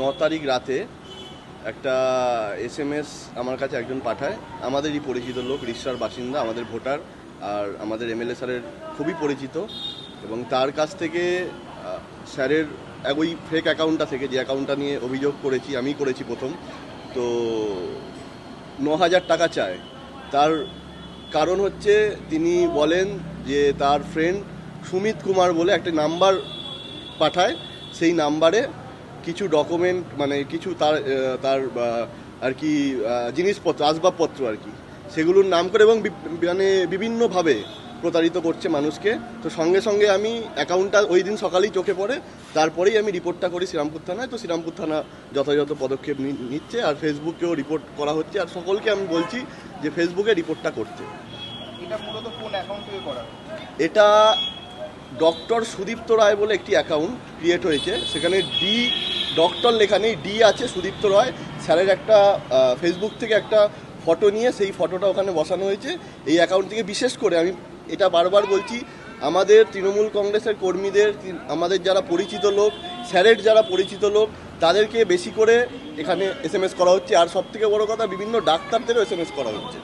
9 তারিখ রাতে একটা SMS আমার কাছে একজন পাঠায়। আমাদেরই পরিচিত লোক, রিষড়ার বাসিন্দা, আমাদের ভোটার, আর আমাদের MLA স্যারের খুবই পরিচিত। এবং তার কাছ থেকে স্যারের ওই ফেক অ্যাকাউন্টটা থেকে, যে অ্যাকাউন্টটা নিয়ে অভিযোগ করেছি, আমি করেছি প্রথম, তো 9,000 টাকা চায়। তার কারণ হচ্ছে তিনি বলেন যে তার ফ্রেন্ড সুমিত কুমার বলে একটা নাম্বার পাঠায়, সেই নাম্বারে কিছু ডকুমেন্ট, মানে কিছু তার তার আর কি জিনিসপত্র, আসবাবপত্র আর কি, সেগুলোর নাম করে এবং মানে বিভিন্নভাবে প্রতারিত করছে মানুষকে। তো সঙ্গে সঙ্গে আমি অ্যাকাউন্টটা ওই দিন সকালেই চোখে পড়ে, তারপরেই আমি রিপোর্টটা করি শ্রীরামপুর থানায়। তো শ্রীরামপুর থানা যথাযথ পদক্ষেপ নিচ্ছে, আর ফেসবুকেও রিপোর্ট করা হচ্ছে। আর সকলকে আমি বলছি যে ফেসবুকে রিপোর্টটা করতে। এটা মূলত কোন অ্যাকাউন্ট থেকে করা? এটা ডক্টর সুদীপ্ত রায় বলে একটি অ্যাকাউন্ট ক্রিয়েট হয়েছে, সেখানে ডি ডক্টর লেখা নেই, ডি আছে, সুদীপ্ত রায়। স্যারের একটা ফেসবুক থেকে একটা ফটো নিয়ে সেই ফটোটা ওখানে বসানো হয়েছে। এই অ্যাকাউন্ট থেকে বিশেষ করে আমি এটা বারবার বলছি, আমাদের তৃণমূল কংগ্রেসের কর্মীদের, আমাদের যারা পরিচিত লোক, স্যারের যারা পরিচিত লোক, তাদেরকে বেশি করে এখানে SMS করা হচ্ছে। আর সবথেকে বড় কথা, বিভিন্ন ডাক্তারদেরও SMS করা হচ্ছে।